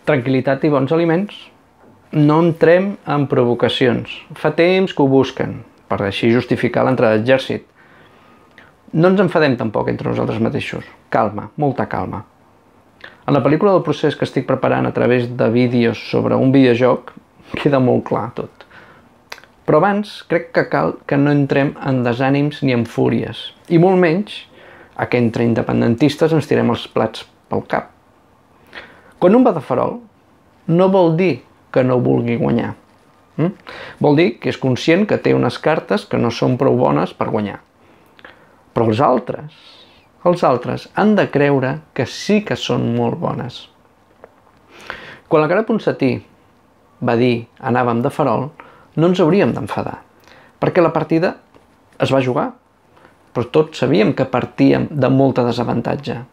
Tranquilitat i bons aliments. No entrem en provocacions. Fa temps que ho busquen, per així justificar l'entrada d'exèrcit. No ens enfadem tampoc entre nosaltres mateixos. Calma, molta calma. En la pel·lícula del procés que estic preparant a través de vídeos sobre un videojoc, queda molt clar tot. Però abans crec que cal que no entrem en desànims ni en fúries, i molt menys a que entre independentistes ens tirem els plats pel cap. Quan un va de farol, no vol dir que no vulgui guanyar. Vol dir que és conscient que té unes cartes que no són prou bones per guanyar. Però els altres han de creure que sí que són molt bones. Quan la cara Ponsatí va dir anàvem de farol, no ens hauríem d'enfadar, perquè la partida es va jugar, però tots sabíem que partíem de molta desavantatge.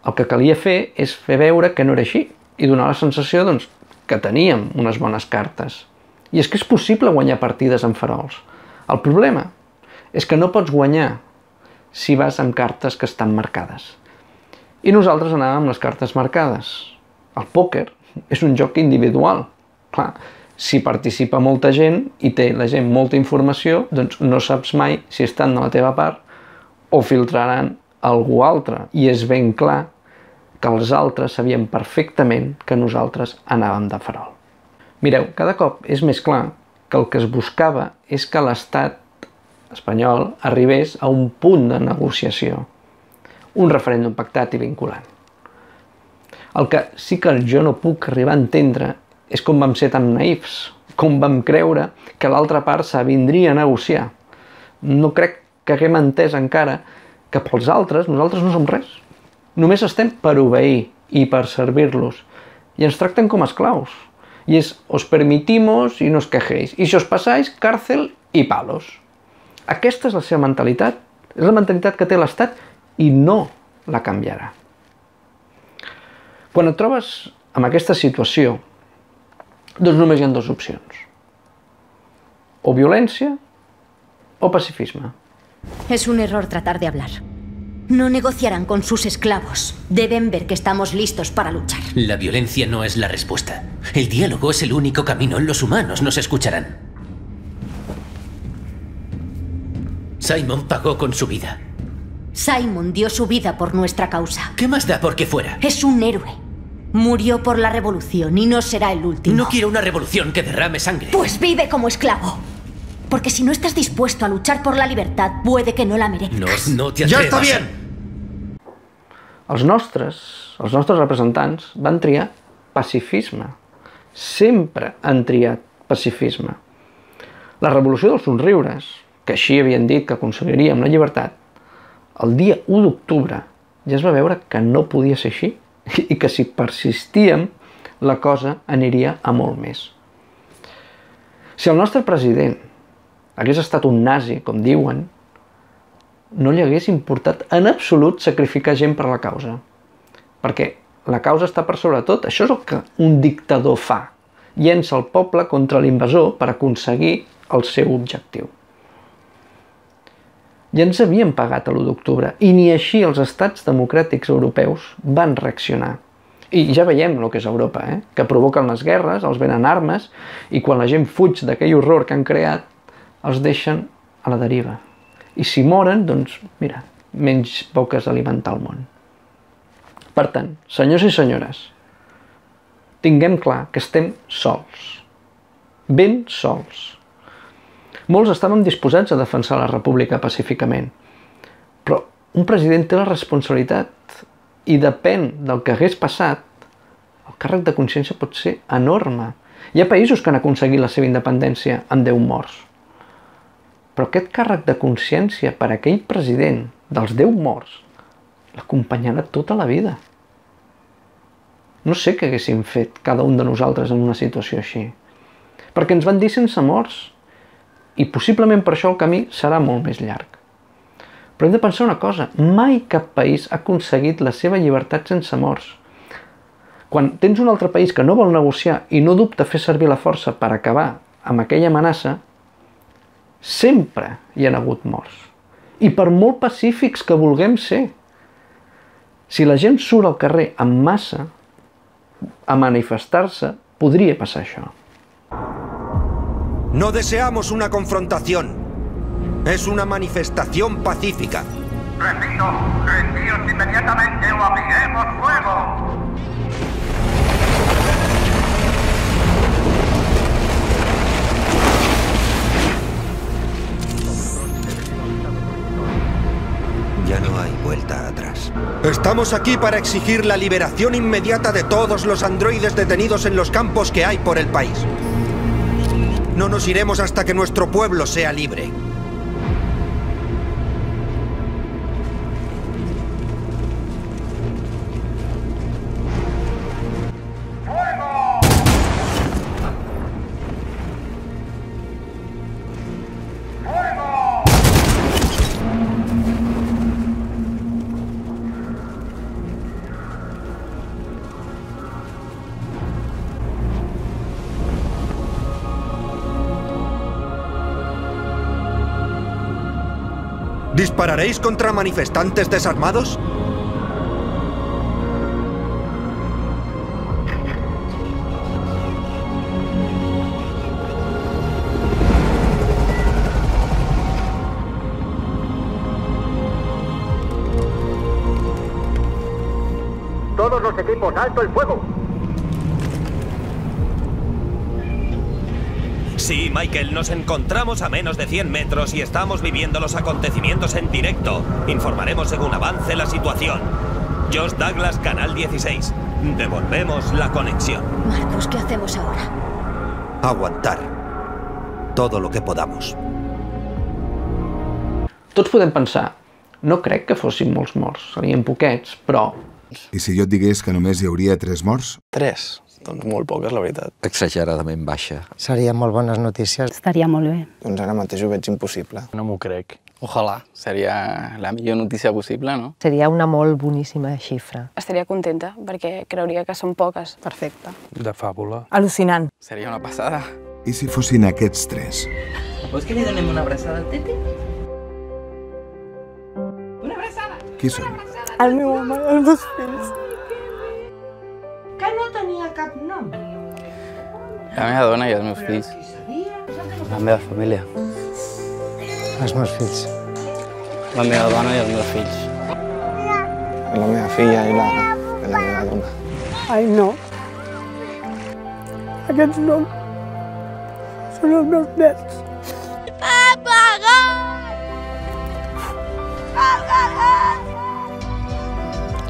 El que calia fer és fer veure que no era així i donar la sensació que teníem unes bones cartes. I és que és possible guanyar partides en farols. El problema és que no pots guanyar si vas amb cartes que estan marcades. I nosaltres anàvem amb les cartes marcades. El pòquer és un joc individual. Clar, si participa molta gent i té la gent molta informació, doncs no saps mai si estan de la teva part o filtraran algú altre. I és ben clar que els altres sabien perfectament que nosaltres anàvem de farol. Mireu, cada cop és més clar que el que es buscava és que l'estat espanyol arribés a un punt de negociació, un referèndum pactat i vinculant. El que sí que jo no puc arribar a entendre és com vam ser tan naïfs, com vam creure que l'altra part s'avindria a negociar. No crec que haguem entès encara que pels altres nosaltres no som res. Només estem per obeir i per servir-los. I ens tracten com esclaus. I és os permitimos y no os quejéis. I si os pasáis, cárcel y palos. Aquesta és la seva mentalitat. És la mentalitat que té l'Estat i no la canviarà. Quan et trobes en aquesta situació, doncs només hi ha dues opcions. O violència o pacifisme. Es un error tratar de hablar. No negociarán con sus esclavos. Deben ver que estamos listos para luchar. La violencia no es la respuesta. El diálogo es el único camino. Los humanos nos escucharán. Simon pagó con su vida. Simon dio su vida por nuestra causa. ¿Qué más da por qué fuera? Es un héroe. Murió por la revolución y no será el último. No quiero una revolución que derrame sangre. Pues vive como esclavo. Porque si no estás dispuesto a luchar por la libertad, puede que no la merezcas. No te atrevas. ¡Ya está bien! Els nostres representants van triar pacifisme. Sempre han triat pacifisme. La revolució dels somriures, que així havien dit que aconseguiríem la llibertat, el dia 1 d'octubre ja es va veure que no podia ser així i que si persistíem la cosa aniria a molt més. Si el nostre president hagués estat un nazi, com diuen, no li hagués importat en absolut sacrificar gent per la causa. Perquè la causa està per sobre tot. Això és el que un dictador fa. Llença el poble contra l'invasor per aconseguir el seu objectiu. Ja ens havien pagat l'1 d'octubre i ni així els estats democràtics europeus van reaccionar. I ja veiem el que és Europa, que provoquen les guerres, els venen armes i quan la gent fuig d'aquell horror que han creat, els deixen a la deriva. I si moren, doncs, mira, menys boques a alimentar el món. Per tant, senyors i senyores, tinguem clar que estem sols. Ben sols. Molts estàvem disposats a defensar la república pacíficament. Però un president té la responsabilitat i depèn del que hagués passat, el càrrec de consciència pot ser enorme. Hi ha països que han aconseguit la seva independència amb 10 morts. Però aquest càrrec de consciència per a aquell president dels 10 morts l'acompanyarà tota la vida. No sé què haguéssim fet cada un de nosaltres en una situació així. Perquè ens van dir sense morts. I possiblement per això el camí serà molt més llarg. Però hem de pensar una cosa. Mai cap país ha aconseguit la seva llibertat sense morts. Quan tens un altre país que no vol negociar i no dubta fer servir la força per acabar amb aquella amenaça, sempre hi ha hagut morts. I per molt pacífics que vulguem ser. Si la gent surt al carrer en massa, a manifestar-se, podria passar això. No deseamos una confrontación. Es una manifestación pacífica. Repito, rendíos inmediatamente o abriremos fuego. Ya no hay vuelta atrás. Estamos aquí para exigir la liberación inmediata de todos los androides detenidos en los campos que hay por el país. No nos iremos hasta que nuestro pueblo sea libre. ¿Dispararéis contra manifestantes desarmados? Todos los equipos, alto el fuego. Sí, Michael, nos encontramos a menos de 100 metros y estamos viviendo los acontecimientos en directo. Informaremos según avance la situación. Josh Douglas, Canal 16. Devolvemos la conexión. Marcus, ¿qué hacemos ahora? Aguantar. Todo lo que podamos. Tots podem pensar, no crec que fossin molts morts, serien poquets, però... I si jo et digués que només hi hauria 3 morts? 3? Doncs molt poques, la veritat. Exageradament baixa. Serien molt bones notícies. Estaria molt bé. Doncs ara mateix ho veig impossible. No m'ho crec. Ojalà. Seria la millor notícia possible, no? Seria una molt boníssima xifra. Estaria contenta, perquè creuria que són poques. Perfecte. De fàbula. Al·lucinant. Seria una passada. I si fossin aquests 3? Vols que li donem una abraçada al Tete? Una abraçada! Qui són? El meu home i els meus fills. Que no tenia cap nom. La meva dona i els meus fills. La meva família. Els meus fills. La meva dona i els meus fills. La meva filla i la meva dona. Ai, no. Aquests noms són els meus nets.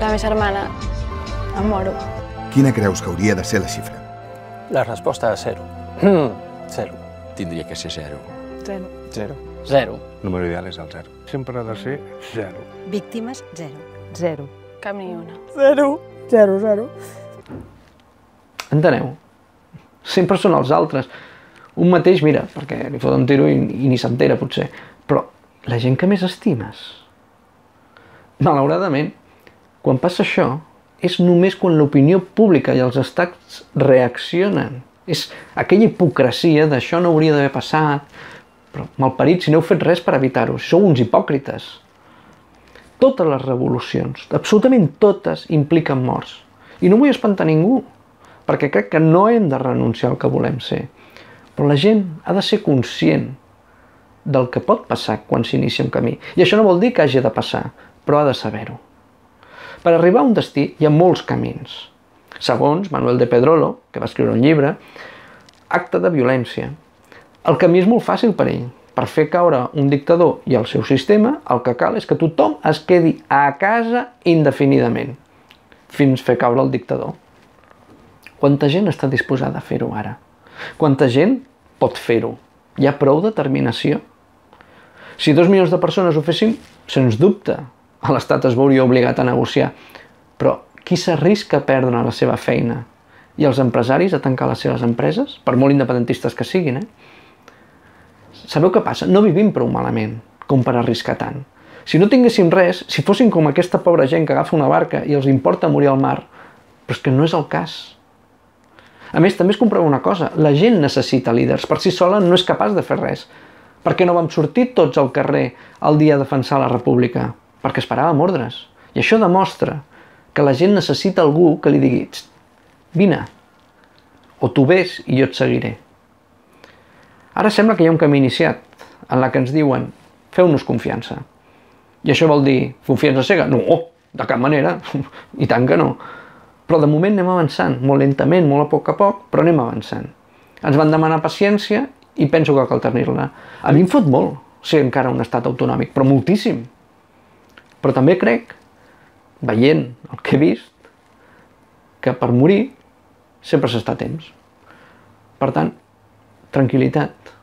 La meva germana. Em moro. Quina creus que hauria de ser la xifra? La resposta és 0. 0. Tindria que ser 0. 0. 0. 0. El número ideal és el 0. Sempre ha de ser 0. Víctimes, 0. 0. Cap ni una. 0. 0, 0. Enteneu? Sempre són els altres. Un mateix, mira, perquè li fot un tiro i ni s'entera, potser. Però la gent que més estimes. Malauradament, quan passa això, és només quan l'opinió pública i els estats reaccionen. És aquella hipocresia d'això no hauria d'haver passat, però malparits, si no heu fet res per evitar-ho, si sou uns hipòcrites. Totes les revolucions, absolutament totes, impliquen morts. I no vull espantar ningú, perquè crec que no hem de renunciar al que volem ser. Però la gent ha de ser conscient del que pot passar quan s'inicia un camí. I això no vol dir que hagi de passar, però ha de saber-ho. Per arribar a un destí hi ha molts camins. Segons Manuel de Pedrolo, que va escriure un llibre, acte de violència. El camí és molt fàcil per ell. Per fer caure un dictador i el seu sistema, el que cal és que tothom es quedi a casa indefinidament, fins fer caure el dictador. Quanta gent està disposada a fer-ho ara? Quanta gent pot fer-ho? Hi ha prou determinació? Si 2 milions de persones ho fessin, sens dubte, l'Estat es veuria obligat a negociar. Però qui s'arrisca a perdre la seva feina? I els empresaris a tancar les seves empreses? Per molt independentistes que siguin, Sabeu què passa? No vivim prou malament com per arriscar tant. Si no tinguéssim res, si fossin com aquesta pobra gent que agafa una barca i els importa morir al mar, però és que no és el cas. A més, també es comprova una cosa, la gent necessita líders, per si sola no és capaç de fer res. Per què no vam sortir tots al carrer el dia a defensar la república? Perquè esperàvem ordres. I això demostra que la gent necessita algú que li digui vine, o tu vés i jo et seguiré. Ara sembla que hi ha un camí iniciat, en la que ens diuen, feu-nos confiança. I això vol dir, confiança cega? No, de cap manera, i tant que no. Però de moment anem avançant, molt lentament, molt a poc, però anem avançant. Ens van demanar paciència i penso que cal tenir-la. A mi em fot molt ser encara un estat autonòmic, però moltíssim. Però també crec, veient el que he vist, que per morir sempre s'està a temps. Per tant, tranquil·litat.